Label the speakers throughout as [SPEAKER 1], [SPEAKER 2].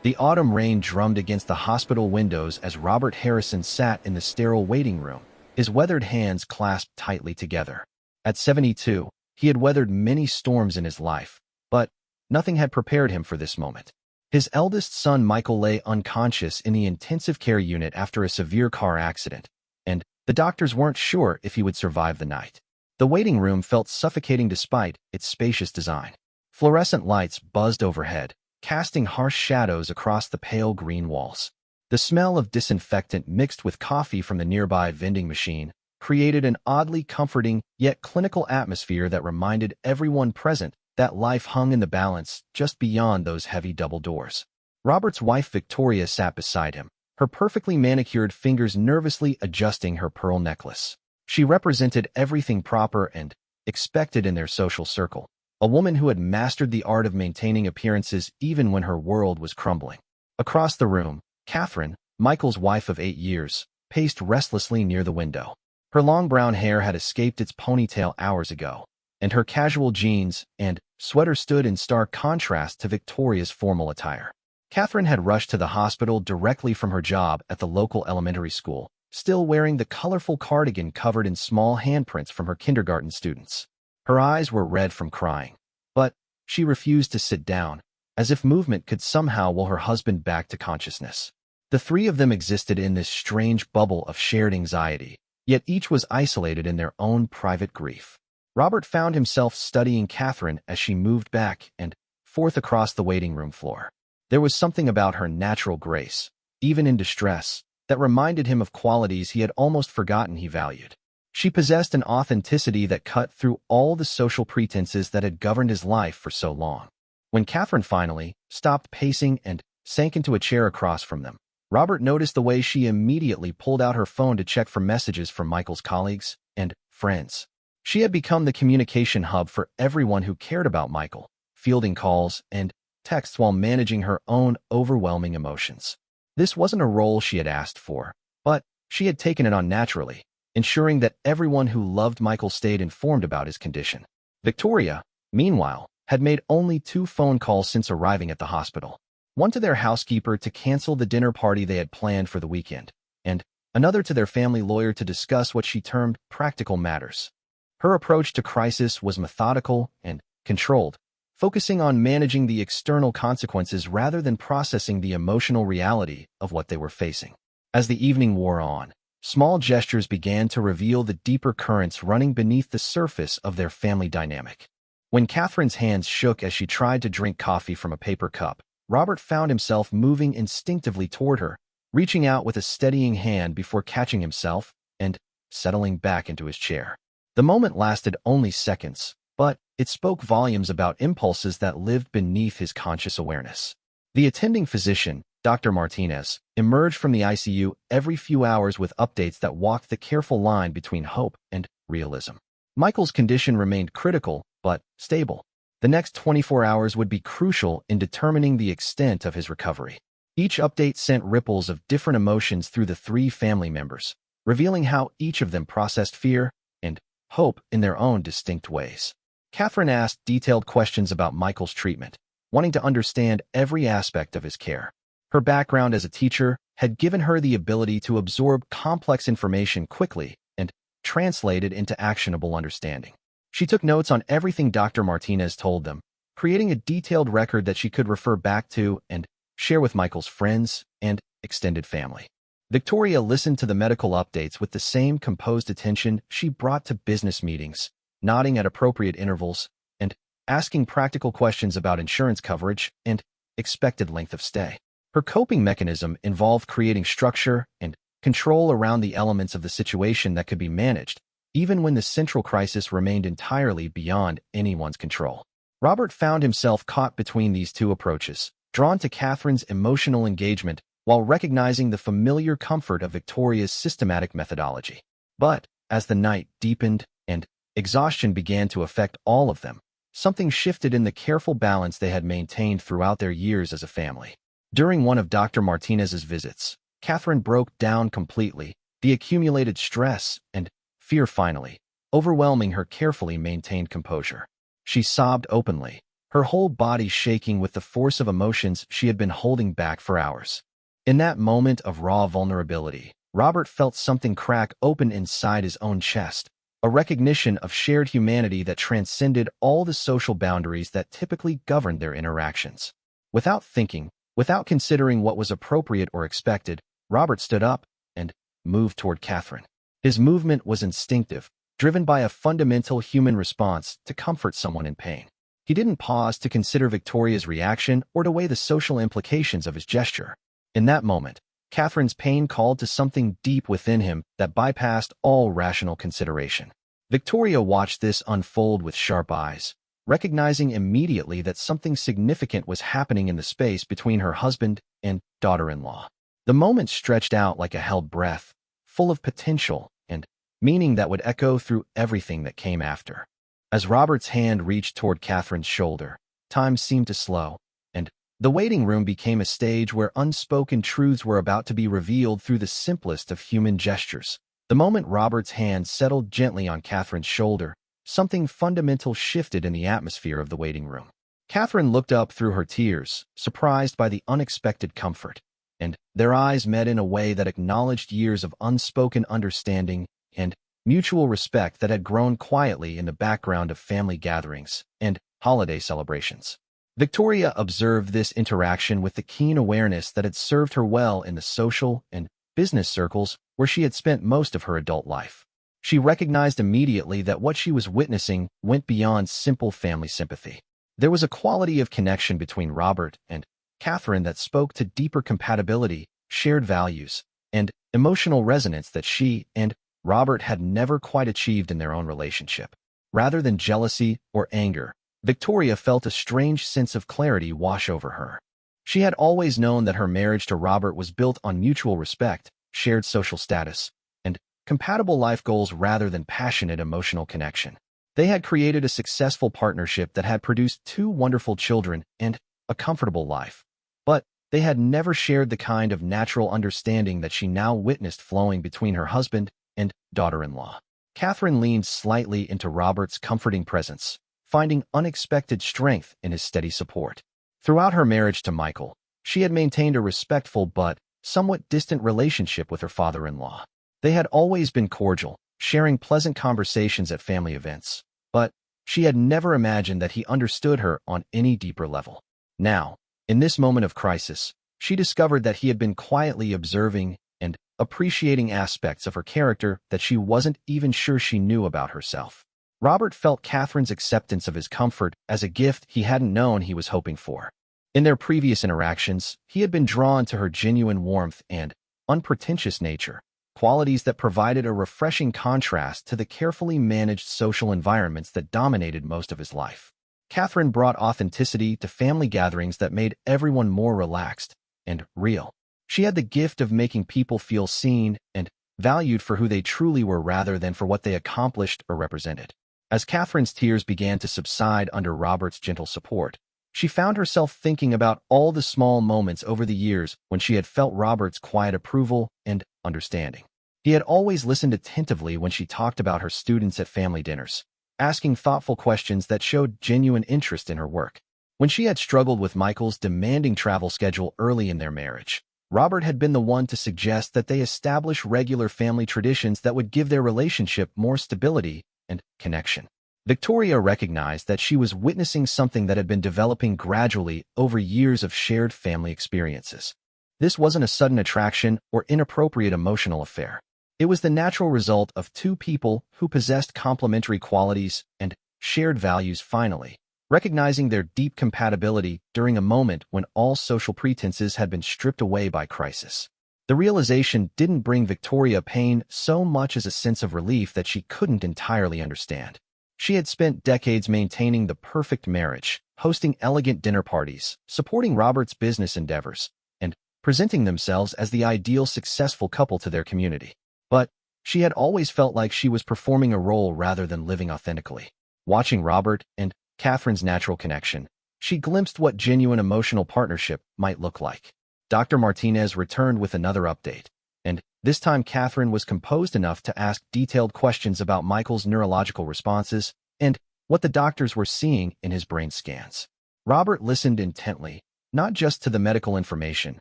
[SPEAKER 1] The autumn rain drummed against the hospital windows as Robert Harrison sat in the sterile waiting room, his weathered hands clasped tightly together. At 72, he had weathered many storms in his life, but nothing had prepared him for this moment. His eldest son Michael lay unconscious in the intensive care unit after a severe car accident, and the doctors weren't sure if he would survive the night. The waiting room felt suffocating despite its spacious design. Fluorescent lights buzzed overhead, casting harsh shadows across the pale green walls. The smell of disinfectant mixed with coffee from the nearby vending machine created an oddly comforting yet clinical atmosphere that reminded everyone present that life hung in the balance just beyond those heavy double doors. Robert's wife Victoria sat beside him, her perfectly manicured fingers nervously adjusting her pearl necklace. She represented everything proper and expected in their social circle, a woman who had mastered the art of maintaining appearances even when her world was crumbling. Across the room, Catherine, Michael's wife of 8 years, paced restlessly near the window. Her long brown hair had escaped its ponytail hours ago, and her casual jeans and sweater stood in stark contrast to Victoria's formal attire. Catherine had rushed to the hospital directly from her job at the local elementary school, still wearing the colorful cardigan covered in small handprints from her kindergarten students. Her eyes were red from crying, but she refused to sit down, as if movement could somehow will her husband back to consciousness. The three of them existed in this strange bubble of shared anxiety, yet each was isolated in their own private grief. Robert found himself studying Catherine as she moved back and forth across the waiting room floor. There was something about her natural grace, even in distress, that reminded him of qualities he had almost forgotten he valued. She possessed an authenticity that cut through all the social pretenses that had governed his life for so long. When Catherine finally stopped pacing and sank into a chair across from them, Robert noticed the way she immediately pulled out her phone to check for messages from Michael's colleagues and friends. She had become the communication hub for everyone who cared about Michael, fielding calls and texts while managing her own overwhelming emotions. This wasn't a role she had asked for, but she had taken it on naturally, ensuring that everyone who loved Michael stayed informed about his condition. Victoria, meanwhile, had made only 2 phone calls since arriving at the hospital. One to their housekeeper to cancel the dinner party they had planned for the weekend, and another to their family lawyer to discuss what she termed practical matters. Her approach to crisis was methodical and controlled, focusing on managing the external consequences rather than processing the emotional reality of what they were facing. As the evening wore on, small gestures began to reveal the deeper currents running beneath the surface of their family dynamic. When Catherine's hands shook as she tried to drink coffee from a paper cup, Robert found himself moving instinctively toward her, reaching out with a steadying hand before catching himself and settling back into his chair. The moment lasted only seconds, but it spoke volumes about impulses that lived beneath his conscious awareness. The attending physician, Dr. Martinez, emerged from the ICU every few hours with updates that walked the careful line between hope and realism. Michael's condition remained critical, but stable. The next 24 hours would be crucial in determining the extent of his recovery. Each update sent ripples of different emotions through the 3 family members, revealing how each of them processed fear and hope in their own distinct ways. Catherine asked detailed questions about Michael's treatment, wanting to understand every aspect of his care. Her background as a teacher had given her the ability to absorb complex information quickly and translate it into actionable understanding. She took notes on everything Dr. Martinez told them, creating a detailed record that she could refer back to and share with Michael's friends and extended family. Victoria listened to the medical updates with the same composed attention she brought to business meetings, nodding at appropriate intervals and asking practical questions about insurance coverage and expected length of stay. Her coping mechanism involved creating structure and control around the elements of the situation that could be managed, even when the central crisis remained entirely beyond anyone's control. Robert found himself caught between these 2 approaches, drawn to Catherine's emotional engagement while recognizing the familiar comfort of Victoria's systematic methodology. But as the night deepened and exhaustion began to affect all of them, something shifted in the careful balance they had maintained throughout their years as a family. During one of Dr. Martinez's visits, Catherine broke down completely, the accumulated stress and fear finally overwhelming her carefully maintained composure. She sobbed openly, her whole body shaking with the force of emotions she had been holding back for hours. In that moment of raw vulnerability, Robert felt something crack open inside his own chest, a recognition of shared humanity that transcended all the social boundaries that typically governed their interactions. Without thinking, without considering what was appropriate or expected, Robert stood up and moved toward Catherine. His movement was instinctive, driven by a fundamental human response to comfort someone in pain. He didn't pause to consider Victoria's reaction or to weigh the social implications of his gesture. In that moment, Catherine's pain called to something deep within him that bypassed all rational consideration. Victoria watched this unfold with sharp eyes, recognizing immediately that something significant was happening in the space between her husband and daughter-in-law. The moment stretched out like a held breath, full of potential and meaning that would echo through everything that came after. As Robert's hand reached toward Catherine's shoulder, time seemed to slow, and the waiting room became a stage where unspoken truths were about to be revealed through the simplest of human gestures. The moment Robert's hand settled gently on Catherine's shoulder, something fundamental shifted in the atmosphere of the waiting room. Catherine looked up through her tears, surprised by the unexpected comfort, and their eyes met in a way that acknowledged years of unspoken understanding and mutual respect that had grown quietly in the background of family gatherings and holiday celebrations. Victoria observed this interaction with the keen awareness that had served her well in the social and business circles where she had spent most of her adult life. She recognized immediately that what she was witnessing went beyond simple family sympathy. There was a quality of connection between Robert and Catherine that spoke to deeper compatibility, shared values, and emotional resonance that she and Robert had never quite achieved in their own relationship. Rather than jealousy or anger, Victoria felt a strange sense of clarity wash over her. She had always known that her marriage to Robert was built on mutual respect, shared social status, and compatible life goals rather than passionate emotional connection. They had created a successful partnership that had produced 2 wonderful children and a comfortable life. But they had never shared the kind of natural understanding that she now witnessed flowing between her husband and daughter-in-law. Catherine leaned slightly into Robert's comforting presence, finding unexpected strength in his steady support. Throughout her marriage to Michael, she had maintained a respectful but somewhat distant relationship with her father-in-law. They had always been cordial, sharing pleasant conversations at family events, but she had never imagined that he understood her on any deeper level. Now, in this moment of crisis, she discovered that he had been quietly observing and appreciating aspects of her character that she wasn't even sure she knew about herself. Robert felt Catherine's acceptance of his comfort as a gift he hadn't known he was hoping for. In their previous interactions, he had been drawn to her genuine warmth and unpretentious nature, qualities that provided a refreshing contrast to the carefully managed social environments that dominated most of his life. Catherine brought authenticity to family gatherings that made everyone more relaxed and real. She had the gift of making people feel seen and valued for who they truly were rather than for what they accomplished or represented. As Catherine's tears began to subside under Robert's gentle support, she found herself thinking about all the small moments over the years when she had felt Robert's quiet approval and understanding. He had always listened attentively when she talked about her students at family dinners, asking thoughtful questions that showed genuine interest in her work. When she had struggled with Michael's demanding travel schedule early in their marriage, Robert had been the one to suggest that they establish regular family traditions that would give their relationship more stability and connection. Victoria recognized that she was witnessing something that had been developing gradually over years of shared family experiences. This wasn't a sudden attraction or inappropriate emotional affair. It was the natural result of 2 people who possessed complementary qualities and shared values finally, recognizing their deep compatibility during a moment when all social pretenses had been stripped away by crisis. The realization didn't bring Victoria pain so much as a sense of relief that she couldn't entirely understand. She had spent decades maintaining the perfect marriage, hosting elegant dinner parties, supporting Robert's business endeavors, and presenting themselves as the ideal successful couple to their community. But she had always felt like she was performing a role rather than living authentically. Watching Robert and Catherine's natural connection, she glimpsed what genuine emotional partnership might look like. Dr. Martinez returned with another update, and this time Catherine was composed enough to ask detailed questions about Michael's neurological responses and what the doctors were seeing in his brain scans. Robert listened intently, not just to the medical information,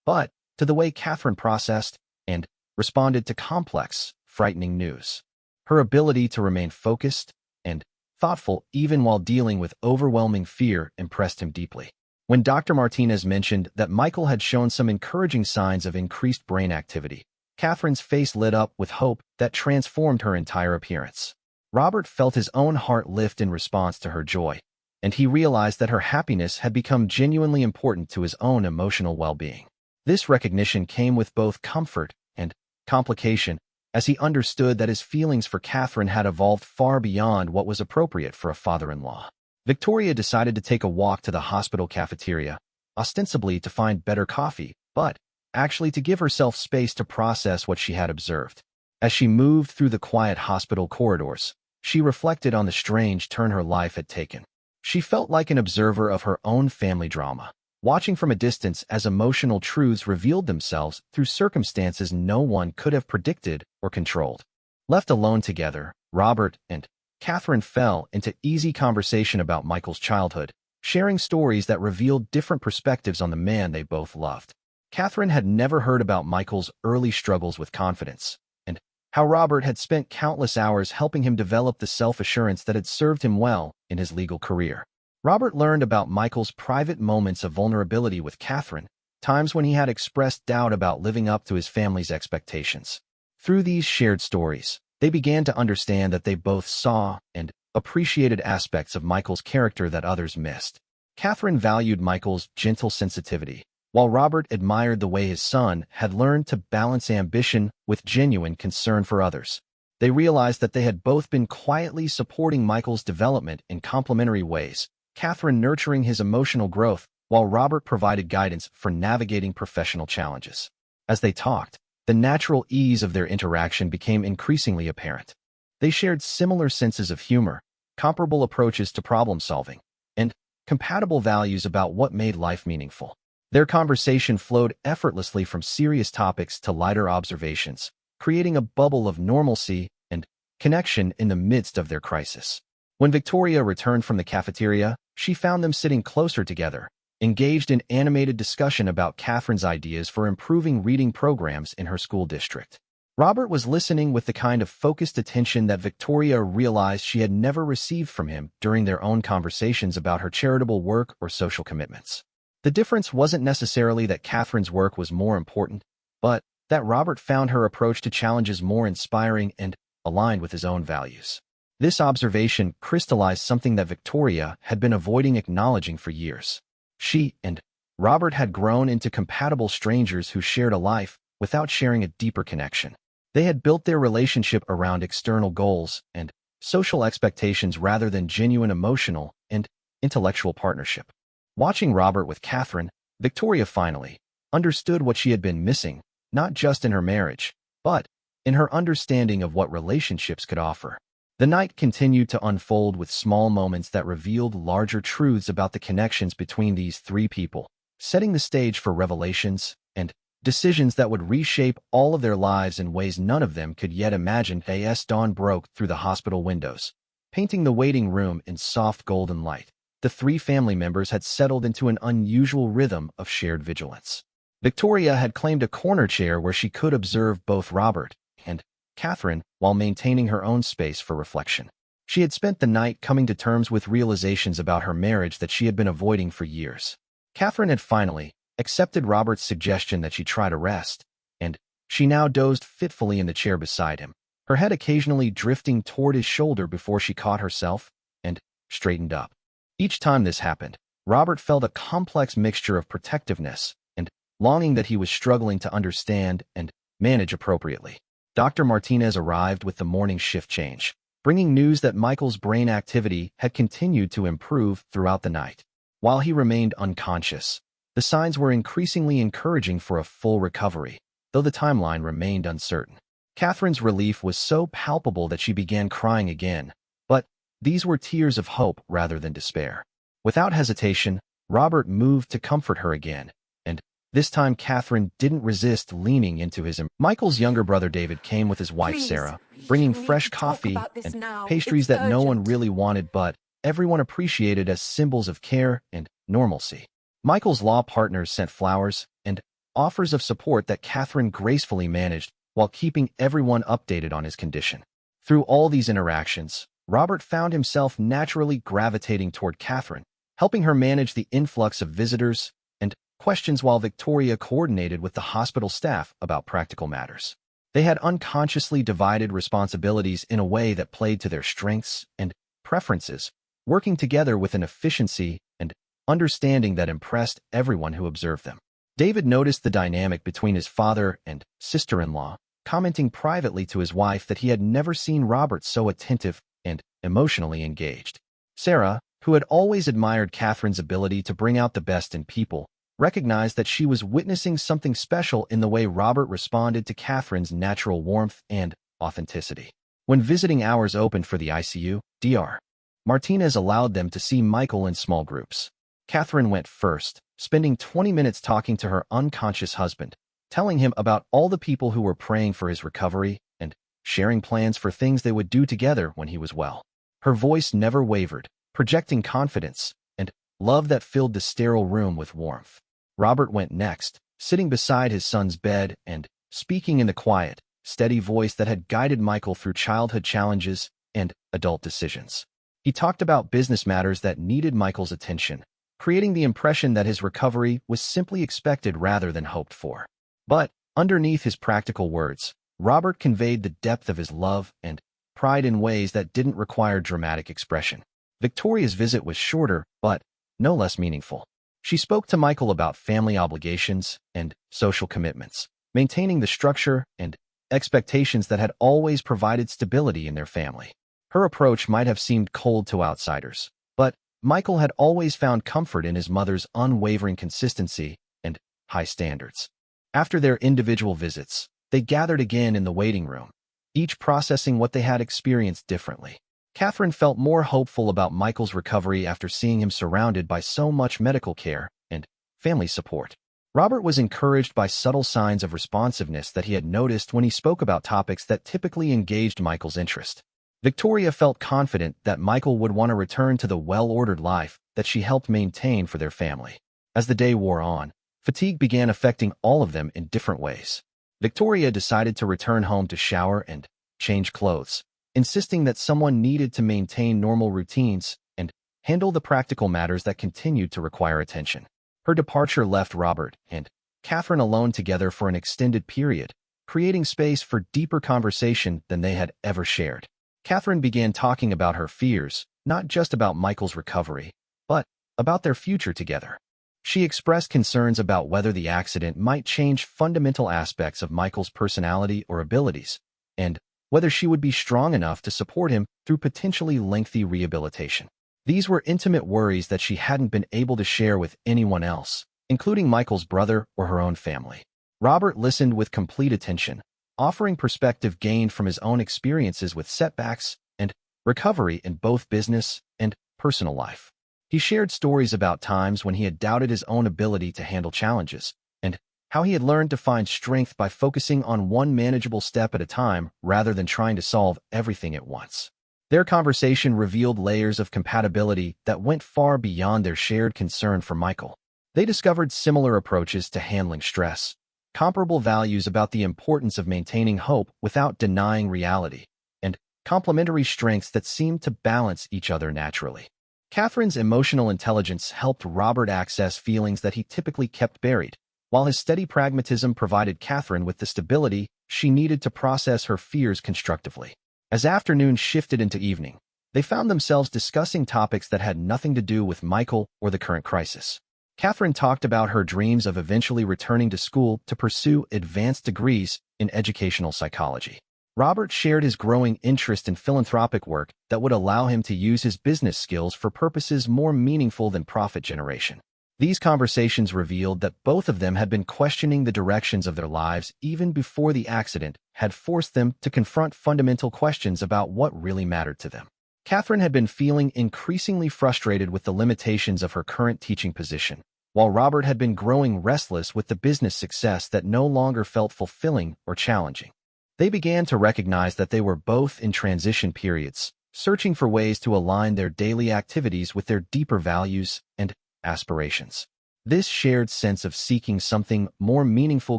[SPEAKER 1] but to the way Catherine processed and responded to complex, frightening news. Her ability to remain focused and thoughtful even while dealing with overwhelming fear impressed him deeply. When Dr. Martinez mentioned that Michael had shown some encouraging signs of increased brain activity, Catherine's face lit up with hope that transformed her entire appearance. Robert felt his own heart lift in response to her joy, and he realized that her happiness had become genuinely important to his own emotional well-being. This recognition came with both comfort and complication, as he understood that his feelings for Catherine had evolved far beyond what was appropriate for a father-in-law. Victoria decided to take a walk to the hospital cafeteria, ostensibly to find better coffee, but actually to give herself space to process what she had observed. As she moved through the quiet hospital corridors, she reflected on the strange turn her life had taken. She felt like an observer of her own family drama, watching from a distance as emotional truths revealed themselves through circumstances no one could have predicted or controlled. Left alone together, Robert and Catherine fell into easy conversation about Michael's childhood, sharing stories that revealed different perspectives on the man they both loved. Catherine had never heard about Michael's early struggles with confidence, and how Robert had spent countless hours helping him develop the self-assurance that had served him well in his legal career. Robert learned about Michael's private moments of vulnerability with Catherine, times when he had expressed doubt about living up to his family's expectations. Through these shared stories, they began to understand that they both saw and appreciated aspects of Michael's character that others missed. Catherine valued Michael's gentle sensitivity, while Robert admired the way his son had learned to balance ambition with genuine concern for others. They realized that they had both been quietly supporting Michael's development in complementary ways, Catherine nurturing his emotional growth, while Robert provided guidance for navigating professional challenges. As they talked, the natural ease of their interaction became increasingly apparent. They shared similar senses of humor, comparable approaches to problem-solving, and compatible values about what made life meaningful. Their conversation flowed effortlessly from serious topics to lighter observations, creating a bubble of normalcy and connection in the midst of their crisis. When Victoria returned from the cafeteria, she found them sitting closer together, engaged in animated discussion about Catherine's ideas for improving reading programs in her school district. Robert was listening with the kind of focused attention that Victoria realized she had never received from him during their own conversations about her charitable work or social commitments. The difference wasn't necessarily that Catherine's work was more important, but that Robert found her approach to challenges more inspiring and aligned with his own values. This observation crystallized something that Victoria had been avoiding acknowledging for years. She and Robert had grown into compatible strangers who shared a life without sharing a deeper connection. They had built their relationship around external goals and social expectations rather than genuine emotional and intellectual partnership. Watching Robert with Catherine, Victoria finally understood what she had been missing, not just in her marriage, but in her understanding of what relationships could offer. The night continued to unfold with small moments that revealed larger truths about the connections between these three people, setting the stage for revelations and decisions that would reshape all of their lives in ways none of them could yet imagine. As dawn broke through the hospital windows, painting the waiting room in soft golden light, the three family members had settled into an unusual rhythm of shared vigilance. Victoria had claimed a corner chair where she could observe both Robert and Catherine while maintaining her own space for reflection. She had spent the night coming to terms with realizations about her marriage that she had been avoiding for years. Catherine had finally accepted Robert's suggestion that she try to rest, and she now dozed fitfully in the chair beside him, her head occasionally drifting toward his shoulder before she caught herself and straightened up. Each time this happened, Robert felt a complex mixture of protectiveness and longing that he was struggling to understand and manage appropriately. Dr. Martinez arrived with the morning shift change, bringing news that Michael's brain activity had continued to improve throughout the night. While he remained unconscious, the signs were increasingly encouraging for a full recovery, though the timeline remained uncertain. Catherine's relief was so palpable that she began crying again, but these were tears of hope rather than despair. Without hesitation, Robert moved to comfort her again, and this time Catherine didn't resist leaning into his. Michael's younger brother David came with his wife Sarah, bringing fresh coffee and pastries that no one really wanted but everyone appreciated as symbols of care and normalcy. Michael's law partners sent flowers and offers of support that Catherine gracefully managed while keeping everyone updated on his condition. Through all these interactions, Robert found himself naturally gravitating toward Catherine, helping her manage the influx of visitors and questions while Victoria coordinated with the hospital staff about practical matters. They had unconsciously divided responsibilities in a way that played to their strengths and preferences, working together with an efficiency and understanding that impressed everyone who observed them. David noticed the dynamic between his father and sister-in-law, commenting privately to his wife that he had never seen Robert so attentive and emotionally engaged. Sarah, who had always admired Catherine's ability to bring out the best in people, recognized that she was witnessing something special in the way Robert responded to Catherine's natural warmth and authenticity. When visiting hours opened for the ICU, Dr. Martinez allowed them to see Michael in small groups. Catherine went first, spending 20 minutes talking to her unconscious husband, telling him about all the people who were praying for his recovery and sharing plans for things they would do together when he was well. Her voice never wavered, projecting confidence and love that filled the sterile room with warmth. Robert went next, sitting beside his son's bed and speaking in the quiet, steady voice that had guided Michael through childhood challenges and adult decisions. He talked about business matters that needed Michael's attention, creating the impression that his recovery was simply expected rather than hoped for. But underneath his practical words, Robert conveyed the depth of his love and pride in ways that didn't require dramatic expression. Victoria's visit was shorter, but no less meaningful. She spoke to Michael about family obligations and social commitments, maintaining the structure and expectations that had always provided stability in their family. Her approach might have seemed cold to outsiders, but Michael had always found comfort in his mother's unwavering consistency and high standards. After their individual visits, they gathered again in the waiting room, each processing what they had experienced differently. Catherine felt more hopeful about Michael's recovery after seeing him surrounded by so much medical care and family support. Robert was encouraged by subtle signs of responsiveness that he had noticed when he spoke about topics that typically engaged Michael's interest. Victoria felt confident that Michael would want to return to the well-ordered life that she helped maintain for their family. As the day wore on, fatigue began affecting all of them in different ways. Victoria decided to return home to shower and change clothes, insisting that someone needed to maintain normal routines and handle the practical matters that continued to require attention. Her departure left Robert and Catherine alone together for an extended period, creating space for deeper conversation than they had ever shared. Catherine began talking about her fears, not just about Michael's recovery, but about their future together. She expressed concerns about whether the accident might change fundamental aspects of Michael's personality or abilities, and whether she would be strong enough to support him through potentially lengthy rehabilitation. These were intimate worries that she hadn't been able to share with anyone else, including Michael's brother or her own family. Robert listened with complete attention, offering perspective gained from his own experiences with setbacks and recovery in both business and personal life. He shared stories about times when he had doubted his own ability to handle challenges, and how he had learned to find strength by focusing on one manageable step at a time rather than trying to solve everything at once. Their conversation revealed layers of compatibility that went far beyond their shared concern for Michael. They discovered similar approaches to handling stress, comparable values about the importance of maintaining hope without denying reality, and complementary strengths that seemed to balance each other naturally. Catherine's emotional intelligence helped Robert access feelings that he typically kept buried, while his steady pragmatism provided Catherine with the stability she needed to process her fears constructively. As afternoon shifted into evening, they found themselves discussing topics that had nothing to do with Michael or the current crisis. Catherine talked about her dreams of eventually returning to school to pursue advanced degrees in educational psychology. Robert shared his growing interest in philanthropic work that would allow him to use his business skills for purposes more meaningful than profit generation. These conversations revealed that both of them had been questioning the directions of their lives even before the accident had forced them to confront fundamental questions about what really mattered to them. Catherine had been feeling increasingly frustrated with the limitations of her current teaching position, while Robert had been growing restless with the business success that no longer felt fulfilling or challenging. They began to recognize that they were both in transition periods, searching for ways to align their daily activities with their deeper values and aspirations. This shared sense of seeking something more meaningful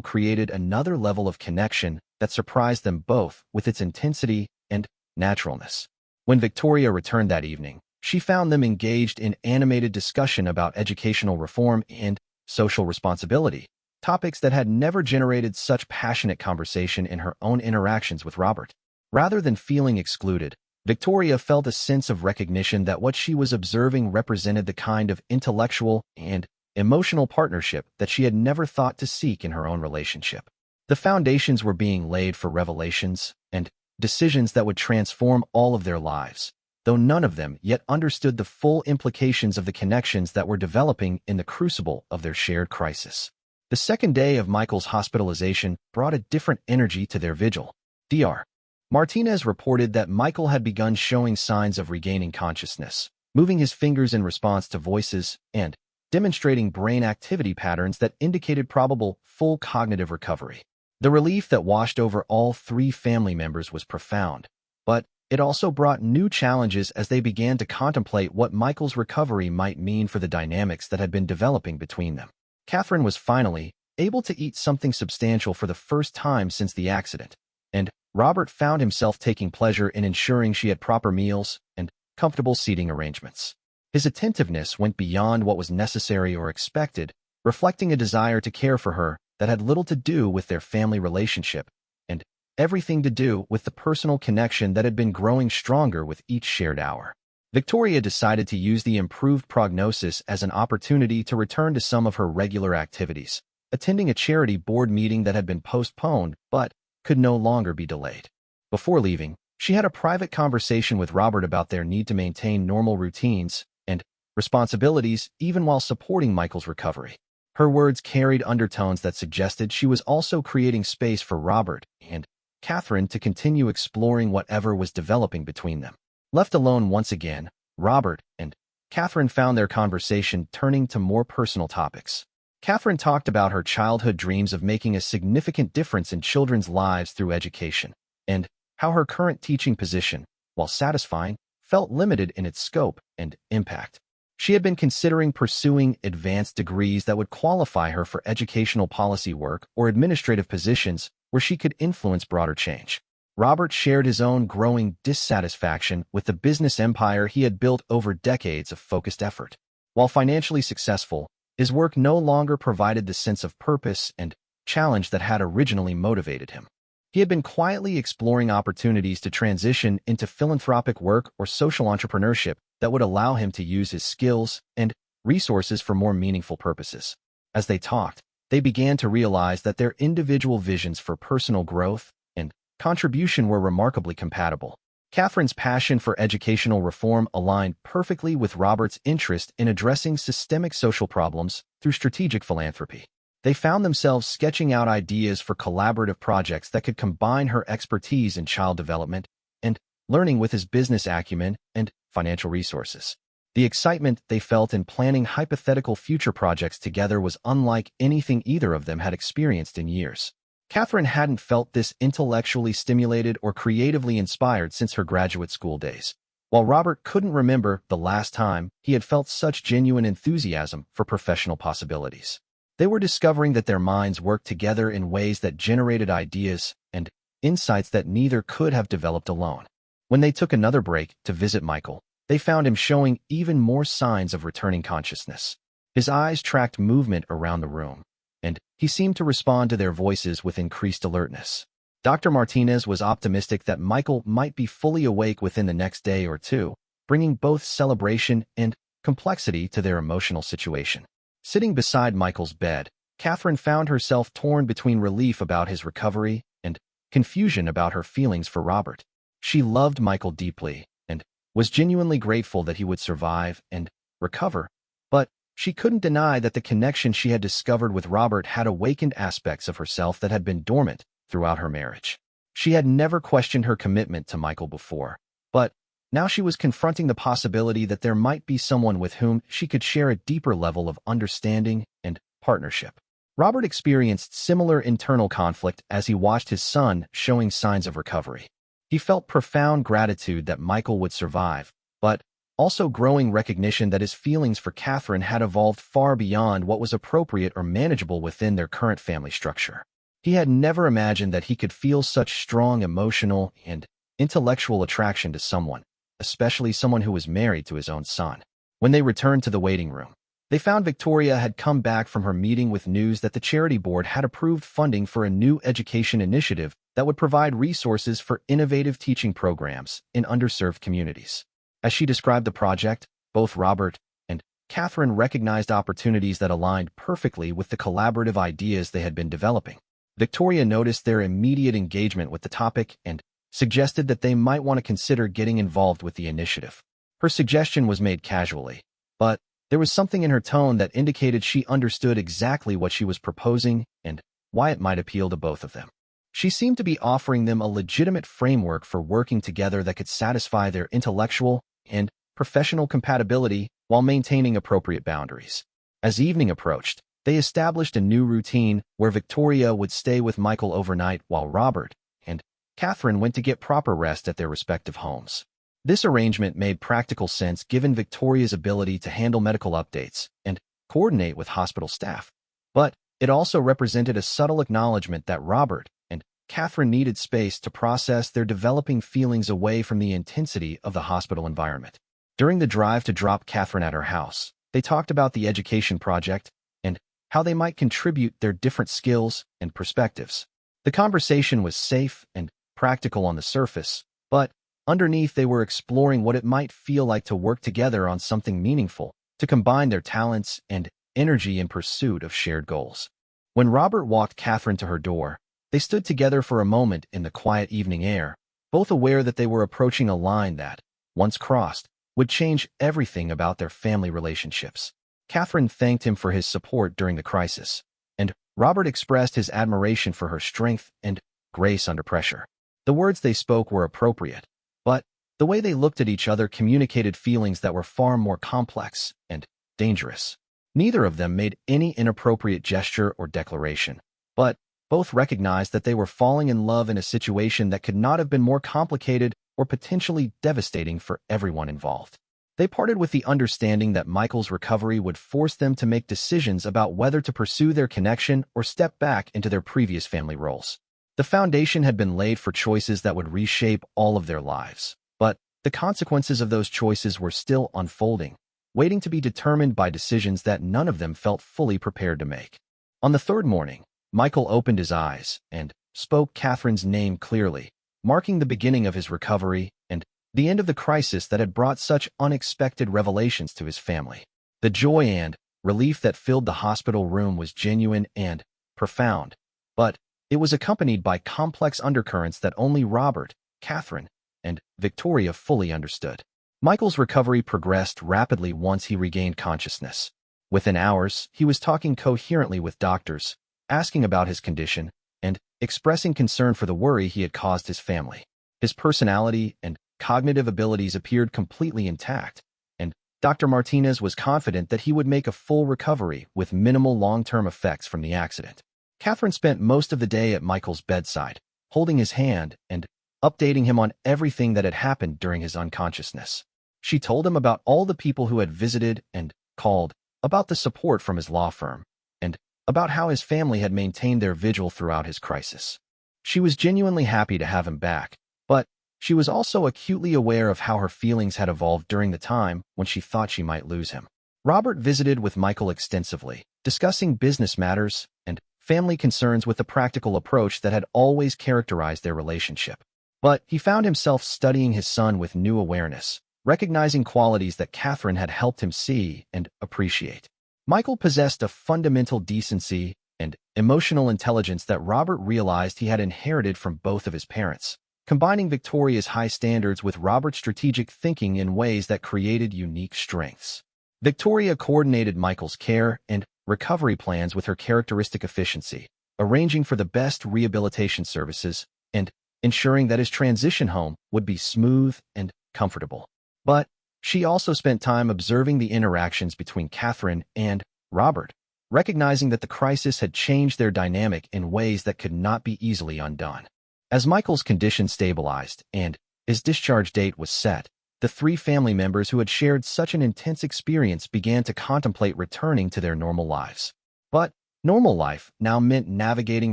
[SPEAKER 1] created another level of connection that surprised them both with its intensity and naturalness. When Victoria returned that evening, she found them engaged in animated discussion about educational reform and social responsibility, topics that had never generated such passionate conversation in her own interactions with Robert. Rather than feeling excluded, Victoria felt a sense of recognition that what she was observing represented the kind of intellectual and emotional partnership that she had never thought to seek in her own relationship. The foundations were being laid for revelations and decisions that would transform all of their lives, though none of them yet understood the full implications of the connections that were developing in the crucible of their shared crisis. The second day of Michael's hospitalization brought a different energy to their vigil. Dr. Martinez reported that Michael had begun showing signs of regaining consciousness, moving his fingers in response to voices and demonstrating brain activity patterns that indicated probable full cognitive recovery. The relief that washed over all three family members was profound, but it also brought new challenges as they began to contemplate what Michael's recovery might mean for the dynamics that had been developing between them. Catherine was finally able to eat something substantial for the first time since the accident, and Robert found himself taking pleasure in ensuring she had proper meals and comfortable seating arrangements. His attentiveness went beyond what was necessary or expected, reflecting a desire to care for her that had little to do with their family relationship and everything to do with the personal connection that had been growing stronger with each shared hour. Victoria decided to use the improved prognosis as an opportunity to return to some of her regular activities, attending a charity board meeting that had been postponed but could no longer be delayed. Before leaving, she had a private conversation with Robert about their need to maintain normal routines and responsibilities even while supporting Michael's recovery. Her words carried undertones that suggested she was also creating space for Robert and Catherine to continue exploring whatever was developing between them. Left alone once again, Robert and Catherine found their conversation turning to more personal topics. Catherine talked about her childhood dreams of making a significant difference in children's lives through education, and how her current teaching position, while satisfying, felt limited in its scope and impact. She had been considering pursuing advanced degrees that would qualify her for educational policy work or administrative positions where she could influence broader change. Robert shared his own growing dissatisfaction with the business empire he had built over decades of focused effort. While financially successful, his work no longer provided the sense of purpose and challenge that had originally motivated him. He had been quietly exploring opportunities to transition into philanthropic work or social entrepreneurship that would allow him to use his skills and resources for more meaningful purposes. As they talked, they began to realize that their individual visions for personal growth and contribution were remarkably compatible. Catherine's passion for educational reform aligned perfectly with Robert's interest in addressing systemic social problems through strategic philanthropy. They found themselves sketching out ideas for collaborative projects that could combine her expertise in child development and learning with his business acumen and financial resources. The excitement they felt in planning hypothetical future projects together was unlike anything either of them had experienced in years. Catherine hadn't felt this intellectually stimulated or creatively inspired since her graduate school days, while Robert couldn't remember the last time he had felt such genuine enthusiasm for professional possibilities. They were discovering that their minds worked together in ways that generated ideas and insights that neither could have developed alone. When they took another break to visit Michael, they found him showing even more signs of returning consciousness. His eyes tracked movement around the room, and he seemed to respond to their voices with increased alertness. Dr. Martinez was optimistic that Michael might be fully awake within the next day or two, bringing both celebration and complexity to their emotional situation. Sitting beside Michael's bed, Catherine found herself torn between relief about his recovery and confusion about her feelings for Robert. She loved Michael deeply and was genuinely grateful that he would survive and recover, but she couldn't deny that the connection she had discovered with Robert had awakened aspects of herself that had been dormant throughout her marriage. She had never questioned her commitment to Michael before, but now she was confronting the possibility that there might be someone with whom she could share a deeper level of understanding and partnership. Robert experienced similar internal conflict as he watched his son showing signs of recovery. He felt profound gratitude that Michael would survive, but also growing recognition that his feelings for Catherine had evolved far beyond what was appropriate or manageable within their current family structure. He had never imagined that he could feel such strong emotional and intellectual attraction to someone, especially someone who was married to his own son. When they returned to the waiting room, they found Victoria had come back from her meeting with news that the charity board had approved funding for a new education initiative that would provide resources for innovative teaching programs in underserved communities. As she described the project, both Robert and Catherine recognized opportunities that aligned perfectly with the collaborative ideas they had been developing. Victoria noticed their immediate engagement with the topic and suggested that they might want to consider getting involved with the initiative. Her suggestion was made casually, but there was something in her tone that indicated she understood exactly what she was proposing and why it might appeal to both of them. She seemed to be offering them a legitimate framework for working together that could satisfy their intellectual and professional compatibility while maintaining appropriate boundaries. As evening approached, they established a new routine where Victoria would stay with Michael overnight while Robert and Catherine went to get proper rest at their respective homes. This arrangement made practical sense given Victoria's ability to handle medical updates and coordinate with hospital staff. But it also represented a subtle acknowledgement that Robert and Catherine needed space to process their developing feelings away from the intensity of the hospital environment. During the drive to drop Catherine at her house, they talked about the education project and how they might contribute their different skills and perspectives. The conversation was safe and practical on the surface, but underneath they were exploring what it might feel like to work together on something meaningful, to combine their talents and energy in pursuit of shared goals. When Robert walked Catherine to her door, they stood together for a moment in the quiet evening air, both aware that they were approaching a line that, once crossed, would change everything about their family relationships. Catherine thanked him for his support during the crisis, and Robert expressed his admiration for her strength and grace under pressure. The words they spoke were appropriate, but the way they looked at each other communicated feelings that were far more complex and dangerous. Neither of them made any inappropriate gesture or declaration, but both recognized that they were falling in love in a situation that could not have been more complicated or potentially devastating for everyone involved. They parted with the understanding that Michael's recovery would force them to make decisions about whether to pursue their connection or step back into their previous family roles. The foundation had been laid for choices that would reshape all of their lives, but the consequences of those choices were still unfolding, waiting to be determined by decisions that none of them felt fully prepared to make. On the third morning, Michael opened his eyes and spoke Catherine's name clearly, marking the beginning of his recovery and the end of the crisis that had brought such unexpected revelations to his family. The joy and relief that filled the hospital room was genuine and profound, but it was accompanied by complex undercurrents that only Robert, Catherine, and Victoria fully understood. Michael's recovery progressed rapidly once he regained consciousness. Within hours, he was talking coherently with doctors, asking about his condition, and expressing concern for the worry he had caused his family. His personality and cognitive abilities appeared completely intact, and Dr. Martinez was confident that he would make a full recovery with minimal long-term effects from the accident. Catherine spent most of the day at Michael's bedside, holding his hand and updating him on everything that had happened during his unconsciousness. She told him about all the people who had visited and called, about the support from his law firm, and about how his family had maintained their vigil throughout his crisis. She was genuinely happy to have him back, but she was also acutely aware of how her feelings had evolved during the time when she thought she might lose him. Robert visited with Michael extensively, discussing business matters and family concerns with the practical approach that had always characterized their relationship. But he found himself studying his son with new awareness, recognizing qualities that Catherine had helped him see and appreciate. Michael possessed a fundamental decency and emotional intelligence that Robert realized he had inherited from both of his parents, combining Victoria's high standards with Robert's strategic thinking in ways that created unique strengths. Victoria coordinated Michael's care and recovery plans with her characteristic efficiency, arranging for the best rehabilitation services and ensuring that his transition home would be smooth and comfortable. But she also spent time observing the interactions between Catherine and Robert, recognizing that the crisis had changed their dynamic in ways that could not be easily undone. As Michael's condition stabilized and his discharge date was set, the three family members who had shared such an intense experience began to contemplate returning to their normal lives. But normal life now meant navigating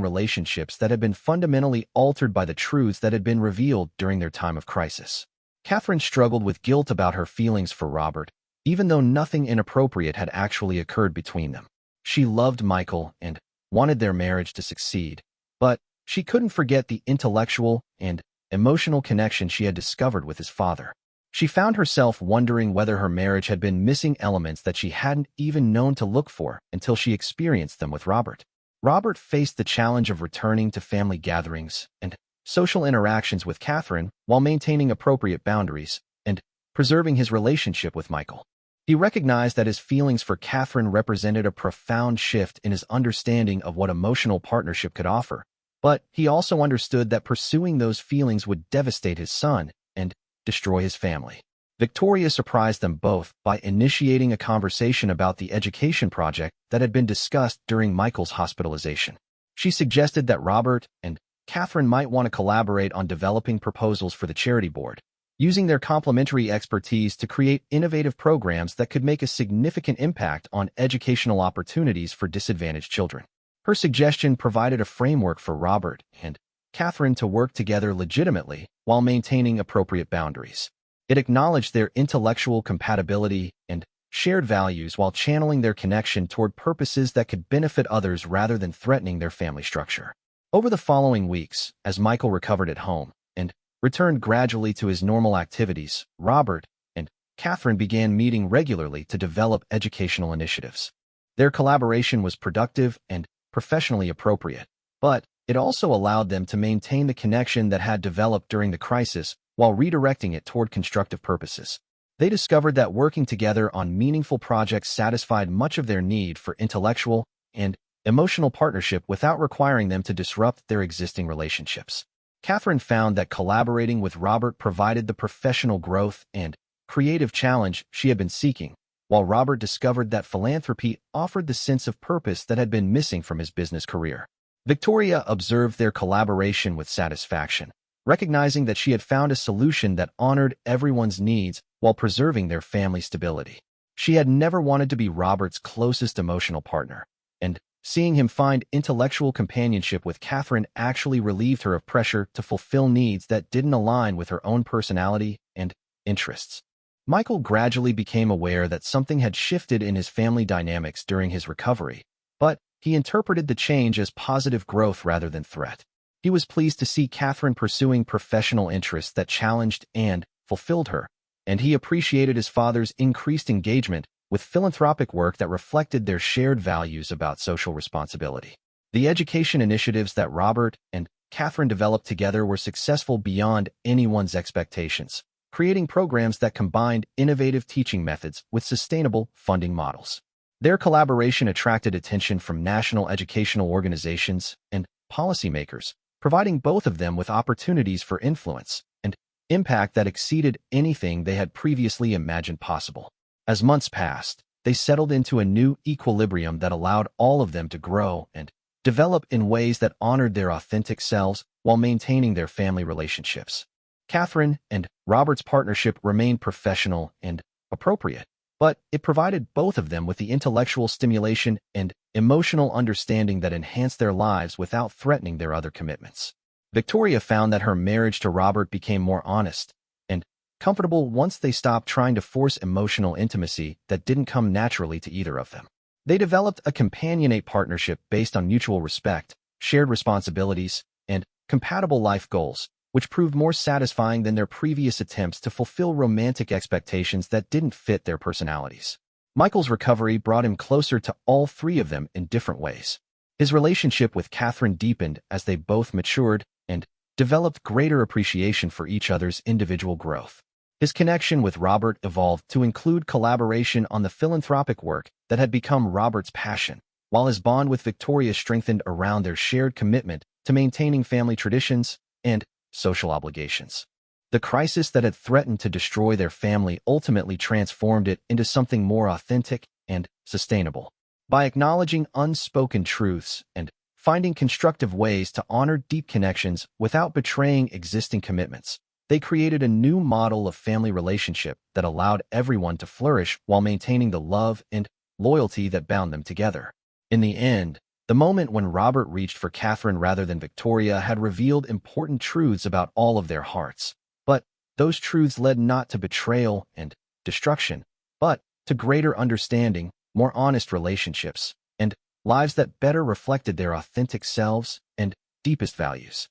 [SPEAKER 1] relationships that had been fundamentally altered by the truths that had been revealed during their time of crisis. Catherine struggled with guilt about her feelings for Robert, even though nothing inappropriate had actually occurred between them. She loved Michael and wanted their marriage to succeed, but she couldn't forget the intellectual and emotional connection she had discovered with his father. She found herself wondering whether her marriage had been missing elements that she hadn't even known to look for until she experienced them with Robert. Robert faced the challenge of returning to family gatherings and social interactions with Catherine while maintaining appropriate boundaries and preserving his relationship with Michael. He recognized that his feelings for Catherine represented a profound shift in his understanding of what emotional partnership could offer, but he also understood that pursuing those feelings would devastate his son and destroy his family. Victoria surprised them both by initiating a conversation about the education project that had been discussed during Michael's hospitalization. She suggested that Robert and Catherine might want to collaborate on developing proposals for the charity board, using their complementary expertise to create innovative programs that could make a significant impact on educational opportunities for disadvantaged children. Her suggestion provided a framework for Robert and Catherine to work together legitimately while maintaining appropriate boundaries. It acknowledged their intellectual compatibility and shared values while channeling their connection toward purposes that could benefit others rather than threatening their family structure. Over the following weeks, as Michael recovered at home and returned gradually to his normal activities, Robert and Catherine began meeting regularly to develop educational initiatives. Their collaboration was productive and professionally appropriate, but it also allowed them to maintain the connection that had developed during the crisis while redirecting it toward constructive purposes. They discovered that working together on meaningful projects satisfied much of their need for intellectual and emotional partnership without requiring them to disrupt their existing relationships. Catherine found that collaborating with Robert provided the professional growth and creative challenge she had been seeking, while Robert discovered that philanthropy offered the sense of purpose that had been missing from his business career. Victoria observed their collaboration with satisfaction, recognizing that she had found a solution that honored everyone's needs while preserving their family stability. She had never wanted to be Robert's closest emotional partner, and seeing him find intellectual companionship with Catherine actually relieved her of pressure to fulfill needs that didn't align with her own personality and interests. Michael gradually became aware that something had shifted in his family dynamics during his recovery, but he interpreted the change as positive growth rather than threat. He was pleased to see Catherine pursuing professional interests that challenged and fulfilled her, and he appreciated his father's increased engagement with philanthropic work that reflected their shared values about social responsibility. The education initiatives that Robert and Catherine developed together were successful beyond anyone's expectations, creating programs that combined innovative teaching methods with sustainable funding models. Their collaboration attracted attention from national educational organizations and policymakers, providing both of them with opportunities for influence and impact that exceeded anything they had previously imagined possible. As months passed, they settled into a new equilibrium that allowed all of them to grow and develop in ways that honored their authentic selves while maintaining their family relationships. Catherine and Robert's partnership remained professional and appropriate, but it provided both of them with the intellectual stimulation and emotional understanding that enhanced their lives without threatening their other commitments. Victoria found that her marriage to Robert became more honest and comfortable once they stopped trying to force emotional intimacy that didn't come naturally to either of them. They developed a companionate partnership based on mutual respect, shared responsibilities, and compatible life goals, which proved more satisfying than their previous attempts to fulfill romantic expectations that didn't fit their personalities. Michael's recovery brought him closer to all three of them in different ways. His relationship with Catherine deepened as they both matured and developed greater appreciation for each other's individual growth. His connection with Robert evolved to include collaboration on the philanthropic work that had become Robert's passion, while his bond with Victoria strengthened around their shared commitment to maintaining family traditions and social obligations. The crisis that had threatened to destroy their family ultimately transformed it into something more authentic and sustainable. By acknowledging unspoken truths and finding constructive ways to honor deep connections without betraying existing commitments, They created a new model of family relationship that allowed everyone to flourish while maintaining the love and loyalty that bound them together. In the end, the moment when Robert reached for Catherine rather than Victoria had revealed important truths about all of their hearts. But those truths led not to betrayal and destruction, but to greater understanding, more honest relationships, and lives that better reflected their authentic selves and deepest values.